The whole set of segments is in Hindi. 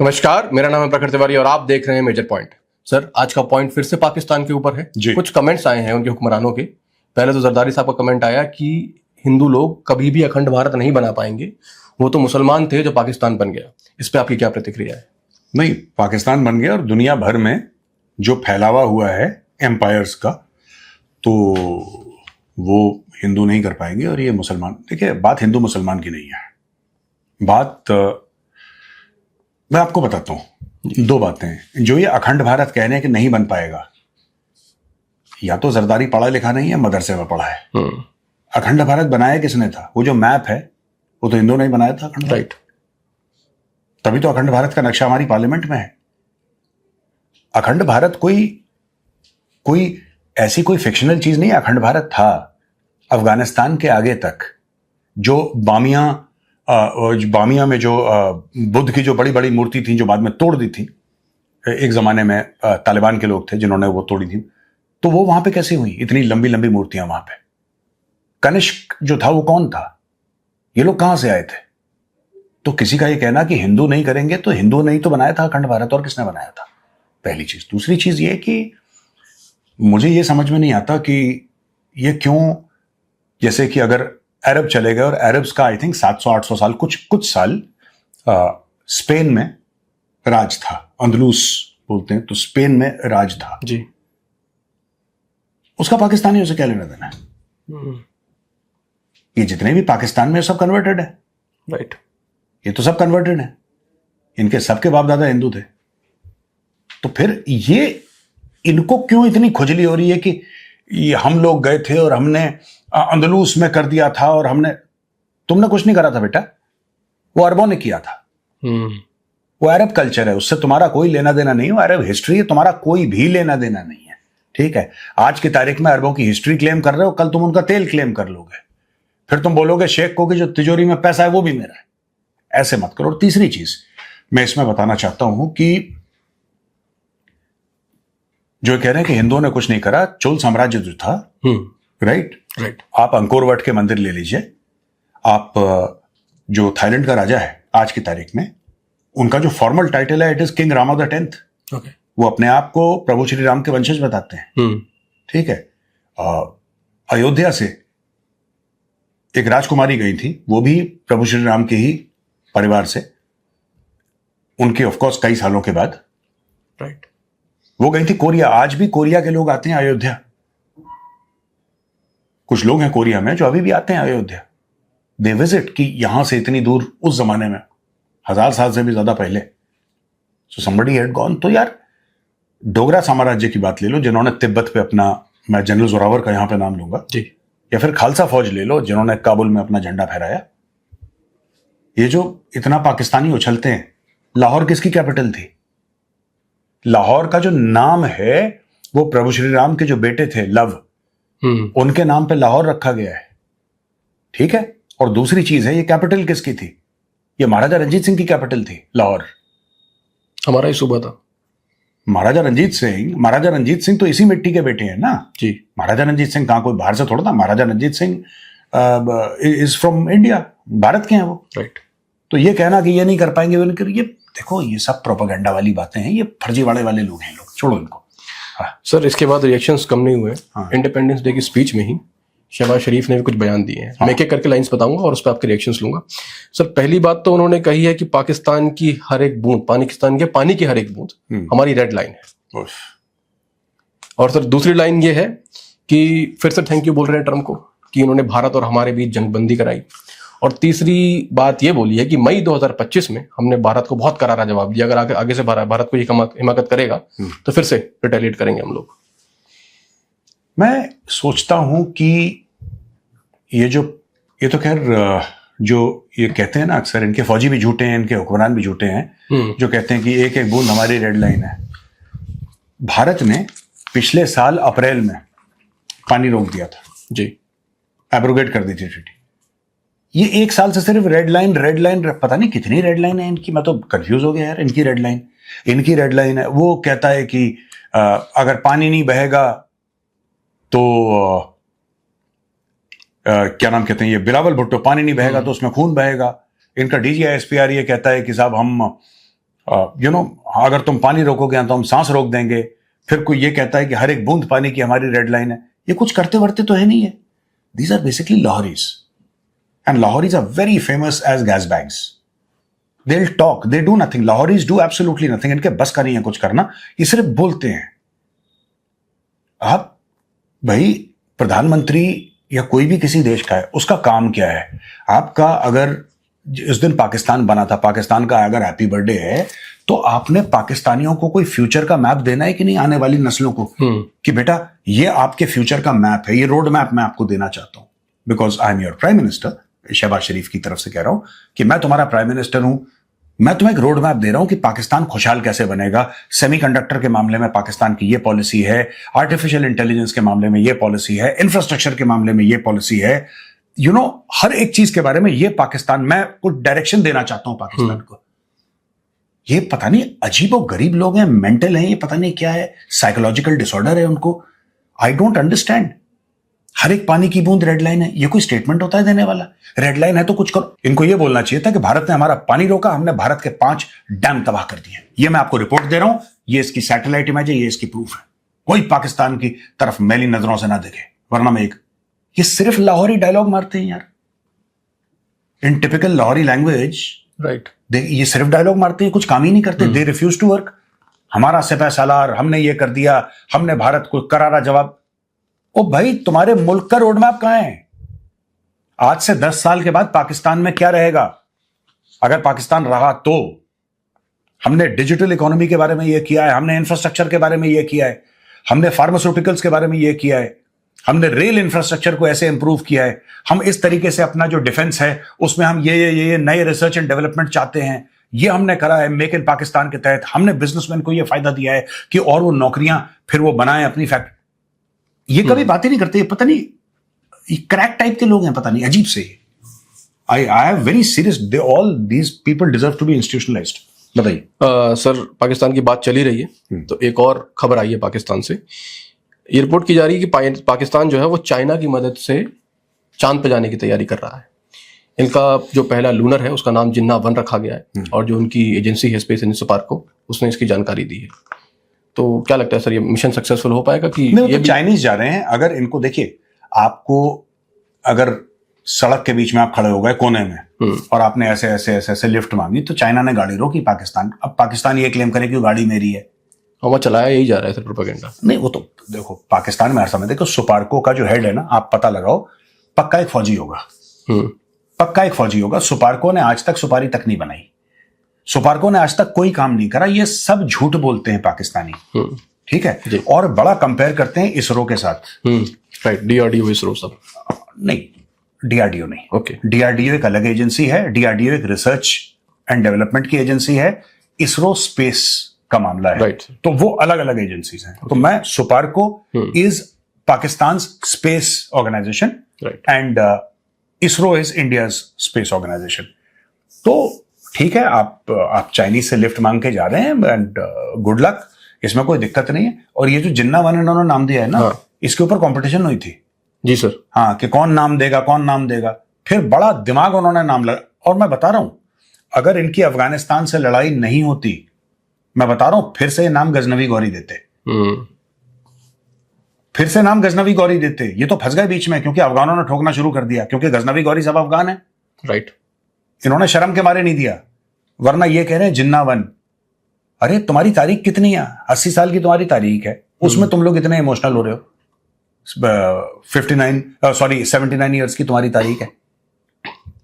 नमस्कार, मेरा नाम है प्रखर तिवारी और आप देख रहे हैं मेजर पॉइंट। सर, आज का पॉइंट फिर से पाकिस्तान के ऊपर है। कुछ कमेंट्स आए हैं उनके हुक्मरानों के। पहले तो जरदारी साहब का कमेंट आया कि हिंदू लोग कभी भी अखंड भारत नहीं बना पाएंगे, वो तो मुसलमान थे जो पाकिस्तान बन गया। इस पे आपकी क्या प्रतिक्रिया है? नहीं, पाकिस्तान बन गया और दुनिया भर में जो फैलावा हुआ है एम्पायर्स का, तो वो हिंदू नहीं कर पाएंगे और ये मुसलमान। देखिए, बात हिंदू मुसलमान की नहीं है, बात मैं आपको बताता हूं। दो बातें हैं जो ये अखंड भारत कहने कि नहीं बन पाएगा, या तो जरदारी पढ़ा लिखा नहीं है, मदरसे में पढ़ा है। अखंड भारत बनाया किसने था? वो जो मैप है वो तो हिंदू ने ही बनाया था, अखंड भारत। राइट। तभी तो अखंड भारत का नक्शा हमारी पार्लियामेंट में है। अखंड भारत कोई ऐसी कोई फिक्शनल चीज नहीं है। अखंड भारत था अफगानिस्तान के आगे तक। जो बामिया में जो बुद्ध की जो बड़ी बड़ी मूर्ति थी, जो बाद में तोड़ दी थी, एक जमाने में तालिबान के लोग थे जिन्होंने वो तोड़ी थी, तो वो वहां पे कैसे हुई? इतनी लंबी लंबी मूर्तियां वहां पे। कनिष्क जो था वो कौन था? ये लोग कहां से आए थे? तो किसी का ये कहना कि हिंदू नहीं करेंगे, तो हिंदू नहीं तो बनाया था अखंड भारत, और किसने बनाया था? पहली चीज। दूसरी चीज ये कि मुझे ये समझ में नहीं आता कि ये क्यों, जैसे कि अगर अरब चले गए और अरब्स का आई थिंक 700-800 साल कुछ साल स्पेन में राज था, अंदलूस बोलते हैं, तो स्पेन में राज था जी। उसका पाकिस्तानियों से क्या लेना देना है? ये जितने भी पाकिस्तान में सब कन्वर्टेड है। राइट। ये तो सब कन्वर्टेड है, इनके सबके बाप दादा हिंदू थे। तो फिर ये इनको क्यों इतनी खुजली हो रही है कि ये हम लोग गए थे और हमने अंदलूस में कर दिया था, और तुमने कुछ नहीं करा था बेटा, वो अरबों ने किया था। वो अरब कल्चर है, उससे तुम्हारा कोई लेना देना नहीं। वो अरब हिस्ट्री है, तुम्हारा कोई भी लेना देना नहीं है। ठीक है, आज की तारीख में अरबों की हिस्ट्री क्लेम कर रहे हो, कल तुम उनका तेल क्लेम कर लोगे, फिर तुम बोलोगे शेख को कि जो तिजोरी में पैसा है वो भी मेरा है। ऐसे मत करो। और तीसरी चीज मैं इसमें बताना चाहता हूं कि जो कह रहे हैं कि हिंदुओं ने कुछ नहीं करा, चोल साम्राज्य जो था, राइट, आप अंकोर वट के मंदिर ले लीजिए, आप जो थाईलैंड का राजा है आज की तारीख में, उनका जो फॉर्मल टाइटल है, it is king Rama the 10th। वो अपने आप को प्रभु श्री राम के वंशज बताते हैं। ठीक है। अयोध्या से एक राजकुमारी गई थी, वो भी प्रभु श्री राम के ही परिवार से, उनके ऑफकोर्स कई सालों के बाद। राइट। वो गई थी कोरिया। आज भी कोरिया के लोग आते हैं अयोध्या। कुछ लोग हैं कोरिया में जो अभी भी आते हैं अयोध्या। दे विजिट, कि यहां से इतनी दूर उस जमाने में 1000 साल से भी ज्यादा पहले, सो समबडी हैड गॉन। तो यार, डोगरा साम्राज्य की बात ले लो, जिन्होंने तिब्बत पे अपना, मैं जनरल जोरावर का यहां पे नाम लूंगा जी, या फिर खालसा फौज ले लो, जिन्होंने काबुल में अपना झंडा फहराया। ये जो इतना पाकिस्तानी उछलते हैं, लाहौर किसकी कैपिटल थी? लाहौर का जो नाम है वो प्रभु श्री राम के जो बेटे थे लव, उनके नाम पे लाहौर रखा गया है। ठीक है। और दूसरी चीज है, ये कैपिटल किसकी थी? ये महाराजा रंजीत सिंह की कैपिटल थी लाहौर। हमारा ही सूबा था। महाराजा रंजीत सिंह तो इसी मिट्टी के बेटे हैं ना जी। महाराजा रंजीत सिंह कहां कोई बाहर से थोड़ा था। Maharaja Ranjit Singh is from India, Bharat के हैं वो। राइट। तो ये कहना कि ये नहीं कर पाएंगे, ये देखो, ये सब प्रोपेगेंडा वाली बातें हैं, ये फर्जीवाड़े वाले लोग हैं, लोग छोड़ो इनको। सर, इसके बाद रिएक्शंस कम नहीं हुए। इंडिपेंडेंस डे की स्पीच में ही शहबाज शरीफ ने भी कुछ बयान दिए हैं। मैं एक एक करके लाइंस बताऊंगा और उस पर आपके रिएक्शंस लूंगा। सर, पहली बात तो उन्होंने कही है कि पाकिस्तान की हर एक बूंद, पाकिस्तान के पानी की हर एक बूंद हमारी रेड लाइन है। और सर, दूसरी लाइन ये है कि फिर से थैंक यू बोल रहे हैं ट्रम्प को कि उन्होंने भारत और हमारे बीच जंगबंदी कराई। और तीसरी बात ये बोली है कि मई 2025 में हमने भारत को बहुत करारा जवाब दिया, अगर आगे से भारत को ये हिमाकत करेगा तो फिर से रिटेलिएट करेंगे हम लोग। मैं सोचता हूं कि ये तो खैर, जो ये कहते हैं ना अक्सर, इनके फौजी भी झूठे हैं, इनके हुक्मरान भी झूठे हैं, जो कहते हैं कि एक एक बूंद हमारी रेड लाइन है। भारत ने पिछले साल अप्रैल में पानी रोक दिया था जी, एब्रोगेट कर दी थी ट्रीटी। ये एक साल से सिर्फ रेड लाइन, पता नहीं कितनी रेड लाइन है इनकी, मैं तो कंफ्यूज हो गया यार। इनकी रेड लाइन है, वो कहता है कि अगर पानी नहीं बहेगा तो क्या नाम कहते हैं, ये बिलावल भुट्टो, पानी नहीं बहेगा तो उसमें खून बहेगा। इनका DGI SPR ये कहता है कि साहब हम अगर तुम पानी रोकोगे तो हम सांस रोक देंगे। फिर कोई ये कहता है कि हर एक बूंद पानी की हमारी रेड लाइन है। ये कुछ करते वर्ते तो है नहीं है। These are basically Lahoris, and Lahoris are very famous as gas bags. They will talk, they do nothing. Lahoris do absolutely nothing. इनके बस का नहीं है कुछ करना, ये सिर्फ बोलते हैं। आप भाई प्रधानमंत्री या कोई भी किसी देश का है, उसका काम क्या है? आपका अगर इस दिन पाकिस्तान बना था, पाकिस्तान का अगर हैप्पी बर्थडे है, तो आपने पाकिस्तानियों को कोई फ्यूचर का मैप देना है कि नहीं, आने वाली नस्लों को, कि बेटा ये आपके फ्यूचर का मैप है, ये रोड मैप मैं आपको देना चाहता हूं, because I am your prime minister. Shahbaz Sharif की तरफ से कह रहा हूं कि मैं तुम्हारा प्राइम मिनिस्टर हूं, मैं तुम्हें एक रोड मैप दे रहा हूं कि पाकिस्तान खुशहाल कैसे बनेगा। सेमीकंडक्टर के मामले में पाकिस्तान की ये पॉलिसी है, आर्टिफिशियल इंटेलिजेंस के मामले में ये पॉलिसी है, इंफ्रास्ट्रक्चर के मामले में ये पॉलिसी है। हर एक चीज के बारे में ये पाकिस्तान, मैं कुछ डायरेक्शन देना चाहता हूं पाकिस्तान को। ये पता नहीं अजीबो गरीब लोग हैं, मेंटल हैं, ये पता नहीं क्या है, साइकोलॉजिकल डिसऑर्डर है उनको। I don't understand. हर एक पानी की बूंद रेड लाइन है, ये कोई स्टेटमेंट होता है देने वाला? रेड लाइन है तो कुछ करो। इनको ये बोलना चाहिए था कि भारत ने हमारा पानी रोका, हमने भारत के 5 डैम तबाह कर दिए। ये मैं आपको रिपोर्ट दे रहा हूं, ये इसकी सैटेलाइट इमेज है, ये इसकी प्रूफ है। कोई पाकिस्तान की तरफ मैली नजरों से ना देखे, वरना मैं ये सिर्फ लाहौरी डायलॉग मारते हैं यार, इन टिपिकल लाहौरी लैंग्वेज। राइट, ये सिर्फ डायलॉग मारते हैं, कुछ काम ही नहीं करते। They refuse to work. हमारा सिपह सालार, हमने ये कर दिया, हमने भारत को करारा जवाब। ओ भाई, तुम्हारे मुल्क का रोड मैप कहां है? आज से 10 साल के बाद पाकिस्तान में क्या रहेगा? अगर पाकिस्तान रहा तो हमने डिजिटल इकोनॉमी के बारे में यह किया है, हमने इंफ्रास्ट्रक्चर के बारे में यह किया है, हमने फार्मास्यूटिकल्स के बारे में यह किया है, हमने रेल इंफ्रास्ट्रक्चर को ऐसे इंप्रूव किया है, हम इस तरीके से अपना जो डिफेंस है उसमें हम ये नए रिसर्च एंड डेवलपमेंट चाहते हैं, ये हमने करा है। मेक इन पाकिस्तान के तहत हमने बिजनेसमैन को ये फायदा दिया है कि और वो नौकरियां फिर वो बनाएं अपनी फैक्ट्री। ये कभी बातें नहीं करते, पता नहीं ये क्रैक टाइप के लोग हैं, पता नहीं अजीब से। I have very serious, they all these people deserve to be institutionalised. बताइए सर, पाकिस्तान की बात चली रही है तो एक और खबर आई है पाकिस्तान से। ये रिपोर्ट की जा रही है कि पाकिस्तान जो है वो चाइना की मदद से चांद पे जाने की तैयारी कर रहा है। इनका जो पहला लूनर है उसका नाम जिन्ना 1 रखा गया है, और जो उनकी एजेंसी है स्पेस इंस्पार्को, उसने इसकी जानकारी दी है। तो क्या लगता है सर, ये मिशन सक्सेसफुल हो पाएगा कि नहीं? ये तो चाइनीज जा रहे हैं। अगर इनको देखिए, आपको अगर सड़क के बीच में आप खड़े हो गए कोने में और आपने ऐसे ऐसे ऐसे ऐसे लिफ्ट मांगी, तो चाइना ने गाड़ी रोकी पाकिस्तान। अब पाकिस्तान ये क्लेम करे कि वो गाड़ी मेरी है, हवा चलाया यही जा रहा है सर, प्रोपेगेंडा। नहीं, वो तो देखो पाकिस्तान में हर समय देखो, सुपार्को का जो हेड है ना, आप पता लगाओ, पक्का एक फौजी होगा, पक्का एक फौजी होगा। सुपार्को ने आज तक सुपारी तक नहीं बनाई, सुपार्को ने आज तक कोई काम नहीं करा। ये सब झूठ बोलते हैं पाकिस्तानी, ठीक है। और बड़ा कंपेयर करते हैं इसरो के साथ। राइट, डीआरडीओ इसरो सब नहीं, डीआरडीओ नहीं। ओके, डीआरडीओ एक अलग एजेंसी है, डीआरडीओ एक रिसर्च एंड डेवलपमेंट की एजेंसी है, इसरो स्पेस का मामला है। राइट, तो वो अलग अलग एजेंसीज हैं। तो मैं SUPARCO is Pakistan space organisation and ISRO is India's space organisation. तो ठीक है, आप चाइनीज से लिफ्ट मांग के जा रहे हैं एंड गुड लक, इसमें कोई दिक्कत नहीं है। और ये जो जिन्ना 1 इन्होंने नाम दिया है ना, इसके ऊपर कंपटीशन हुई थी। जी सर, हाँ, कि कौन नाम देगा, कौन नाम देगा। फिर बड़ा दिमाग उन्होंने नाम लगा। और मैं बता रहा हूं, अगर इनकी अफगानिस्तान से लड़ाई नहीं होती, मैं बता रहा हूं, फिर से नाम गजनवी गौरी देते, फिर से नाम गजनवी गौरी देते। ये तो फंस गए बीच में, क्योंकि अफगानों ने ठोकना शुरू कर दिया, क्योंकि गजनवी गौरी सब अफगान है। राइट, इन्होंने शर्म के मारे नहीं दिया, वरना ये कह रहे हैं जिन्ना 1। अरे तुम्हारी तारीख कितनी है? 80 साल की तुम्हारी तारीख है, उसमें तुम लोग इतने इमोशनल हो रहे हो। 79 ईयर्स की तुम्हारी तारीख है।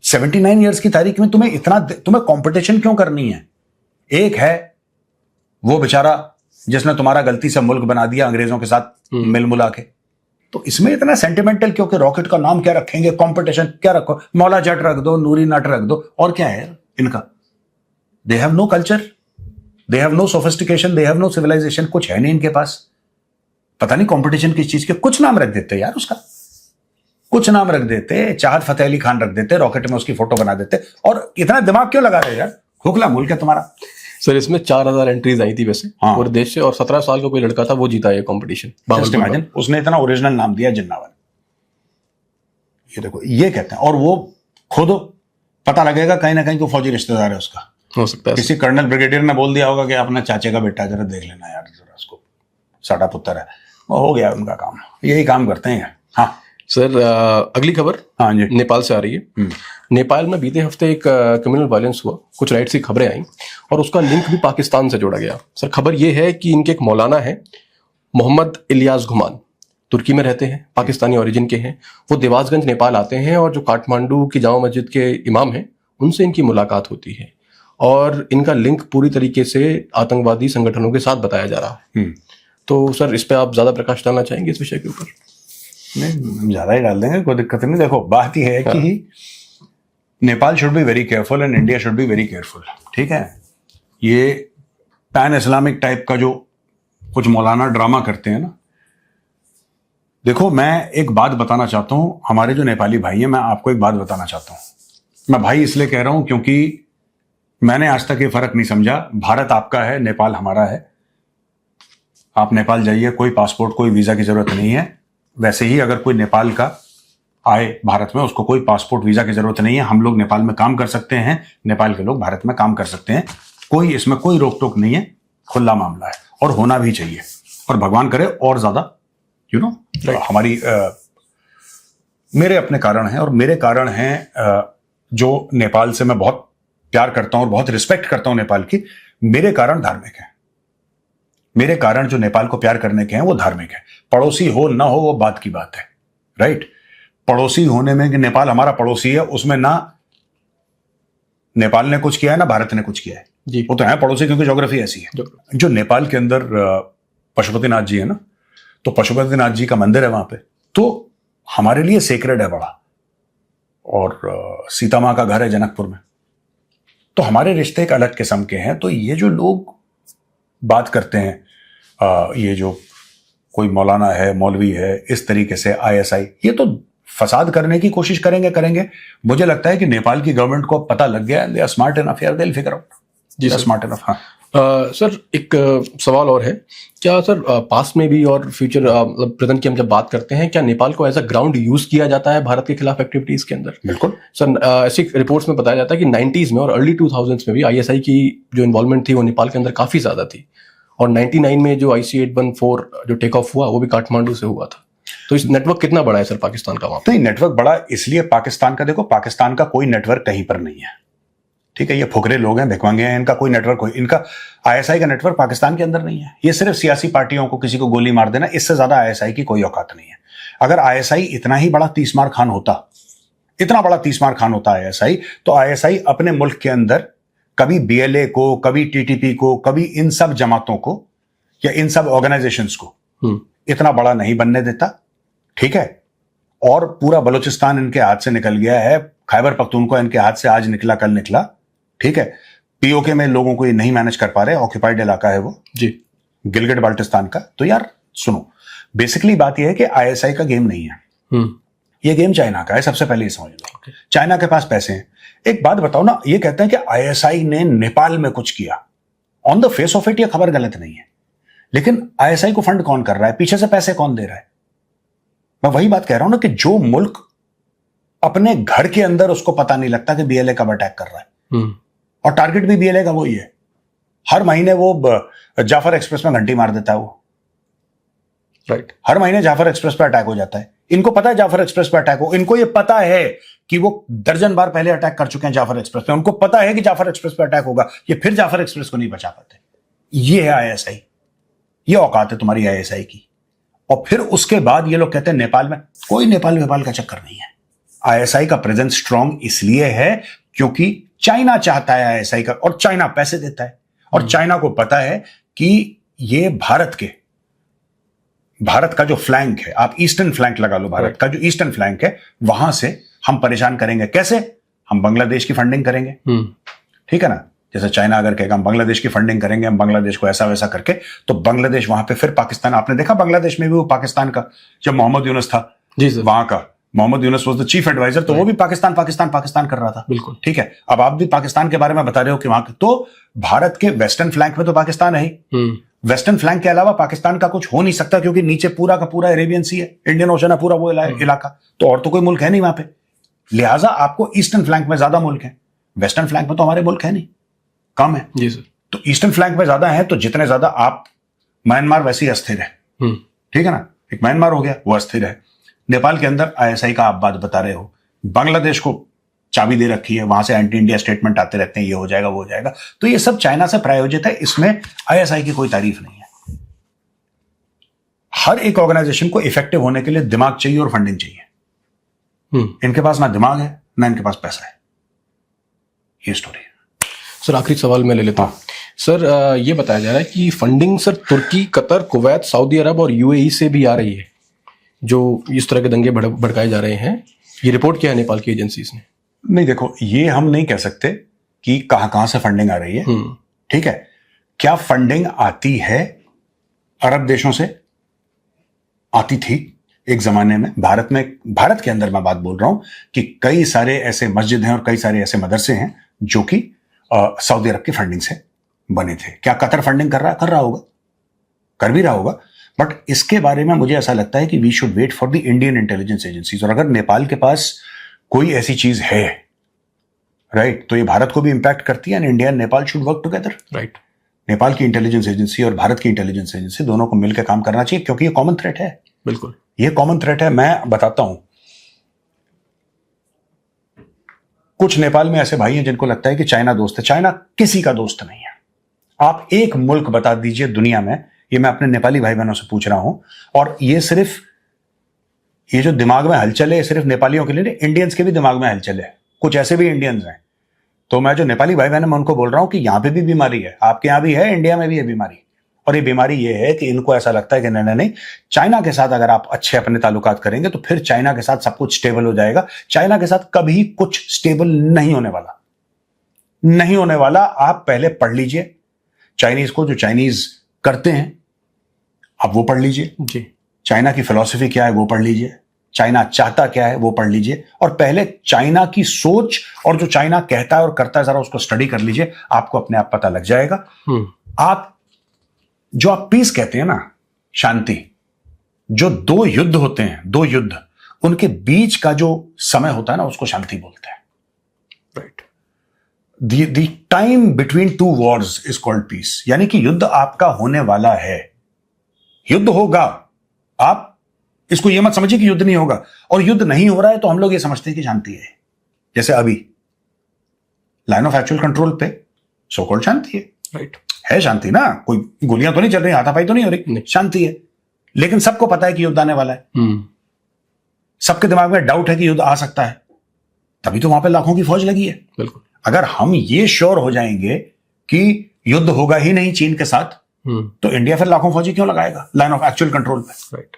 79 ईयर्स की तारीख में तुम्हें कंपटीशन क्यों करनी है? एक है वो बेचारा जिसने तुम्हारा गलती से मुल्क बना दिया अंग्रेजों के साथ मिल मुला के। तो इसमें इतना सेंटिमेंटल क्यों कि रॉकेट का नाम क्या रखेंगे, कंपटीशन क्या रखो, मौला जट रख दो, नूरी नट रख दो, और क्या है इनका? They have no culture, they have no sophistication, they have no civilisation, कुछ है नहीं इनके पास। पता नहीं कंपटीशन किस चीज के, कुछ नाम रख देते यार उसका, कुछ नाम रख देते, चाहत फतेह अली खान रख देते, रॉकेट में उसकी फोटो बना देते। और इतना दिमाग क्यों लगा रहे यार? खोखला मुल्क है तुम्हारा। सर, इसमें 4000 एंट्रीज आई थी वैसे पूरे देश से, और 17 साल का कोई लड़का था वो जीता ये कंपटीशन। इमेजिन, उसने इतना ओरिजिनल नाम दिया जिन्ना 1। ये देखो, ये कहते हैं। और वो खुद पता लगेगा कहीं ना कहीं को फौजी रिश्तेदार है उसका, हो सकता है। किसी कर्नल ब्रिगेडियर ने बोल दिया होगा कि अपने चाचे का बेटा जरा देख लेना यार, जरा उसको, साडा पुत्र है, वो हो गया उनका काम, यही काम करते हैं। हाँ सर, अगली खबर हाँ जी, नेपाल से आ रही है। नेपाल में बीते हफ्ते एक कम्युनल वायलेंस हुआ, कुछ राइट्स की खबरें आई और उसका लिंक भी पाकिस्तान से जोड़ा गया। सर, खबर ये है कि इनके एक मौलाना है, मोहम्मद इलियास घुमान, तुर्की में रहते हैं, पाकिस्तानी ओरिजिन के हैं। वो देवासगंज नेपाल आते हैं और जो काठमांडू की जामा मस्जिद के इमाम हैं उनसे इनकी मुलाकात होती है और इनका लिंक पूरी तरीके से आतंकवादी संगठनों के साथ बताया जा रहा है। तो सर, इस पे आप ज्यादा प्रकाश डालना चाहेंगे इस विषय के ऊपर? नहीं, हम ज्यादा ही डाल देंगे, कोई दिक्कत नहीं। देखो, बात यह है कि Nepal should be very careful and India should be very careful. ठीक है, ये पैन इस्लामिक टाइप का जो कुछ मौलाना ड्रामा करते हैं ना, देखो मैं एक बात बताना चाहता हूं, हमारे जो नेपाली भाई हैं, मैं आपको एक बात बताना चाहता हूं। मैं भाई इसलिए कह रहा हूं क्योंकि मैंने आज तक ये फर्क नहीं समझा, भारत आपका है, नेपाल हमारा है। आप नेपाल जाइए, कोई पासपोर्ट कोई वीजा की जरूरत नहीं है। वैसे ही अगर कोई नेपाल का आए भारत में, उसको कोई पासपोर्ट वीजा की जरूरत नहीं है। हम लोग नेपाल में काम कर सकते हैं, नेपाल के लोग भारत में काम कर सकते हैं, कोई इसमें कोई रोक टोक नहीं है, खुला मामला है और होना भी चाहिए। और भगवान करे और ज्यादा हमारी मेरे अपने कारण हैं और मेरे कारण हैं जो नेपाल से मैं बहुत प्यार करता हूं और बहुत रिस्पेक्ट करता हूं नेपाल की। मेरे कारण धार्मिक है, मेरे कारण जो नेपाल को प्यार करने के हैं वो धार्मिक है। पड़ोसी हो ना हो वो बात की बात है, राइट। पड़ोसी होने में कि नेपाल हमारा पड़ोसी है, उसमें ना नेपाल ने कुछ किया है ना भारत ने कुछ किया है जी। वो तो है पड़ोसी, क्योंकि ज्योग्राफी ऐसी है। जो नेपाल के अंदर पशुपतिनाथ जी है ना, तो पशुपतिनाथ जी का मंदिर है वहां पे, तो हमारे लिए सेक्रेड है बड़ा। और सीता मां का घर है जनकपुर में, तो हमारे रिश्ते एक अलग किस्म के हैं। तो ये जो लोग बात करते हैं, ये जो कोई मौलाना है, मौलवी है, इस तरीके से ISI, ये तो फसाद करने की कोशिश करेंगे। मुझे लगता है कि नेपाल की गवर्नमेंट को पता लग गया, दे आर स्मार्ट इनफ, यार, दे विल फिगर आउट, जी स्मार्ट इनफ। हाँ सर, एक सवाल और है, क्या सर पास में भी और फ्यूचर मतलब प्रेजेंट की हम जब बात करते हैं, क्या नेपाल को एज अ ग्राउंड यूज किया जाता है भारत के खिलाफ एक्टिविटीज के अंदर? बिल्कुल सर, ऐसी रिपोर्ट्स में बताया जाता है कि 90s में और अर्ली 2000s में भी ISI की जो इन्वॉल्वमेंट थी वो नेपाल के अंदर काफी ज्यादा थी। और 99 में जो IC-814 जो टेक ऑफ हुआ वो भी काठमांडू से हुआ था। तो इस नेटवर्क कितना बड़ा है सर पाकिस्तान का वहां पर? नहीं, नेटवर्क बड़ा इसलिए पाकिस्तान का, देखो पाकिस्तान का कोई नेटवर्क कहीं पर नहीं है, ठीक है। ये फुकरे लोग हैं, भिखमंगे हैं, इनका कोई नेटवर्क, इनका ISI का नेटवर्क पाकिस्तान के अंदर नहीं है। ये सिर्फ सियासी पार्टियों को किसी को गोली मार देना, इससे ज्यादा ISI की कोई औकात नहीं है। अगर ISI इतना ही बड़ा तीसमार खान होता, इतना बड़ा तीसमार खान होता ISI, तो ISI अपने मुल्क के अंदर कभी BLA को, कभी TTP को, कभी इन सब जमातों को या इन सब ऑर्गेनाइजेशंस को इतना बड़ा नहीं बनने देता, ठीक है। और पूरा बलूचिस्तान इनके हाथ से निकल गया है, खैबर पख्तूनख्वा इनके हाथ से आज निकला कल निकला, ठीक है। POK में लोगों को ये नहीं मैनेज कर पा रहे, ऑक्यूपाइड इलाका है वो जी, गिलगिट बाल्टिस्तान का। तो यार सुनो, बेसिकली बात यह है कि ISI का गेम नहीं है, ये गेम चाइना का है। सबसे पहले ये समझ लो, चाइना के पास पैसे हैं। एक बात बताओ ना, ये कहते हैं कि ISI ने नेपाल में कुछ किया, on the face of it ये खबर गलत नहीं है, लेकिन ISI को फंड कौन कर रहा है, पीछे से पैसे कौन दे रहा है? मैं वही बात कह रहा हूं ना कि जो मुल्क अपने घर के अंदर उसको पता नहीं लगता कि BLA कब अटैक कर रहा है, और टारगेट भी BLA का वही है। हर महीने वो जाफर एक्सप्रेस में घंटी मार देता है वो, राइट। हर महीने जाफर एक्सप्रेस पर अटैक हो जाता है। इनको पता है जाफर एक्सप्रेस पर अटैक हो, इनको ये पता है कि वो दर्जन बार पहले अटैक कर चुके हैं जाफर एक्सप्रेस पे, उनको पता है कि जाफर एक्सप्रेस पर अटैक होगा, ये फिर जाफर एक्सप्रेस को नहीं बचा पाते। ये है ISI, ये औकात है तुम्हारी ISI की। और फिर उसके बाद ये लोग कहते हैं नेपाल में, कोई नेपाल का चक्कर नहीं है। ISI का प्रेजेंस स्ट्रांग इसलिए है क्योंकि चाइना चाहता है ISI का, और चाइना पैसे देता है, और चाइना को पता है कि ये भारत का जो फ्लैंक है, आप ईस्टर्न फ्लैंक लगा लो, भारत का जो ईस्टर्न फ्लैंक है, वहां से हम परेशान करेंगे। कैसे? हम बांग्लादेश की फंडिंग करेंगे, ठीक है ना। जैसे चाइना अगर कहेगा हम बांग्लादेश की फंडिंग करेंगे, हम बांग्लादेश को ऐसा वैसा करके, तो बांग्लादेश वहां पे फिर पाकिस्तान, आपने देखा बांग्लादेश में भी वो पाकिस्तान का, जब मोहम्मद यूनुस था जी सर, वहां का Mohammad Yunus was the chief adviser, तो वो भी पाकिस्तान कर रहा था, बिल्कुल, ठीक है। अब आप भी पाकिस्तान के बारे में बता रहे हो कि वहां, तो भारत के वेस्टर्न फ्लैंक में तो पाकिस्तान है ही, वेस्टर्न फ्लैंक के अलावा पाकिस्तान का कुछ हो नहीं सकता, क्योंकि नीचे पूरा का पूरा अरेबियन सी है, इंडियन ओशन है पूरा वो इलाका, तो और तो कोई मुल्क है नहीं वहां पे। लिहाजा आपको ईस्टर्न फ्लैंक में ज्यादा मुल्क है, वेस्टर्न फ्लैंक में तो हमारे मुल्क है नहीं। कम है। जी सर। तो ईस्टर्न फ्लैंक पे ज्यादा है, तो जितने ज्यादा आप, म्यांमार वैसे ही अस्थिर है, ठीक है ना, एक म्यांमार हो गया वो अस्थिर है। नेपाल के अंदर आईएसआई का आप बात बता रहे हो, बांग्लादेश को चाबी दे रखी है, वहां से एंटी इंडिया स्टेटमेंट आते रहते हैं, ये हो जाएगा वो हो जाएगा। तो ये सब चाइना से प्रायोजित है, इसमें आईएसआई की कोई तारीफ नहीं है। हर एक ऑर्गेनाइजेशन को इफेक्टिव होने के लिए दिमाग चाहिए और फंडिंग चाहिए। इनके पास ना दिमाग है ना इनके पास पैसा है। ये स्टोरी है सर। आखिरी सवाल मैं ले लेता हूं सर। ये बताया जा रहा है कि फंडिंग सर तुर्की, कतर, कुवैत, सऊदी अरब और यूएई से भी आ रही है, जो इस तरह के दंगे भड़काए जा रहे हैं। ये रिपोर्ट किया है नेपाल की एजेंसीज ने। नहीं, देखो, ये हम नहीं कह सकते कि कहां से फंडिंग आ रही है, ठीक है। क्या फंडिंग आती है अरब देशों से? आती थी एक जमाने में। भारत के अंदर मैं बात बोल रहा हूं कि कई सारे ऐसे मस्जिद हैं और कई सारे ऐसे मदरसे हैं जो कि सऊदी अरब की फंडिंग से बने थे। क्या कतर फंडिंग कर रहा होगा, कर भी रहा होगा, बट इसके बारे में मुझे ऐसा लगता है कि we should wait for the Indian intelligence agencies. और अगर नेपाल के पास कोई ऐसी चीज है, राइट, तो ये भारत को भी इंपैक्ट करती है, and India and Nepal should work together, right. Nepal की इंटेलिजेंस एजेंसी और भारत की इंटेलिजेंस एजेंसी दोनों को मिलकर काम करना चाहिए, क्योंकि ये कॉमन थ्रेट है। बिल्कुल, ये कॉमन थ्रेट है। मैं बताता हूं, कुछ नेपाल में ऐसे भाई हैं जिनको लगता है कि चाइना दोस्त है। चाइना किसी का दोस्त नहीं है। आप एक मुल्क बता दीजिए दुनिया में, ये मैं अपने नेपाली भाई बहनों से पूछ रहा हूं, और ये सिर्फ, ये जो दिमाग में हलचल है सिर्फ नेपालियों के लिए नहीं, इंडियंस के भी दिमाग में हलचल है। कुछ ऐसे भी इंडियंस हैं। तो मैं जो नेपाली भाई बहन, मैं उनको बोल रहा हूं कि यहां पे भी बीमारी है, आपके यहां भी है, इंडिया में भी है बीमारी। और ये बीमारी ये है कि इनको ऐसा लगता है कि नहीं, चाइना के साथ अगर आप अच्छे अपने ताल्लुकात करेंगे तो फिर चाइना के साथ सब कुछ स्टेबल हो जाएगा। चाइना के साथ कभी कुछ स्टेबल नहीं होने वाला। आप पहले पढ़ लीजिए चाइनीज को, जो चाइनीज करते हैं, आप वो पढ़ लीजिए जी। चाइना की फिलॉसफी क्या है वो पढ़ लीजिए, चाइना चाहता क्या है वो पढ़ लीजिए, और पहले चाइना की सोच और जो चाइना कहता है और करता है जरा उसको स्टडी कर लीजिए, आपको अपने आप पता लग जाएगा। आप पीस कहते हैं ना, शांति, जो दो युद्ध होते हैं, उनके बीच का जो समय होता है ना, उसको शांति बोलते हैं, right. The time between two wars is called peace. यानी कि युद्ध आपका होने वाला है, युद्ध होगा। आप इसको यह मत समझिए कि युद्ध नहीं होगा, और युद्ध नहीं हो रहा है तो हम लोग ये समझते हैं कि शांति है। जैसे अभी लाइन ऑफ एक्चुअल कंट्रोल पे सो कॉल्ड शांति है, राइट। है शांति ना, कोई गोलियां तो नहीं चल रही, हाथापाई तो नहीं हो रही, शांति है। लेकिन सबको पता है कि युद्ध आने वाला है, सबके दिमाग में डाउट है कि युद्ध आ सकता है, तभी तो वहां पे लाखों की फौज लगी है। बिल्कुल। अगर हम ये श्योर हो जाएंगे कि युद्ध होगा ही नहीं चीन के साथ, तो इंडिया फिर लाखों फौजी क्यों लगाएगा लाइन ऑफ एक्चुअल कंट्रोल पे, राइट।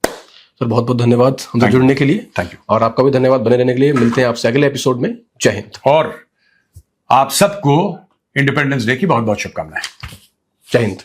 सर बहुत बहुत धन्यवाद हमसे जुड़ने के लिए। Thank you. और आपका भी धन्यवाद बने रहने के लिए। मिलते हैं आपसे अगले एपिसोड में। जय हिंद। और आप सबको इंडिपेंडेंस डे की बहुत बहुत शुभकामनाएं। जय हिंद।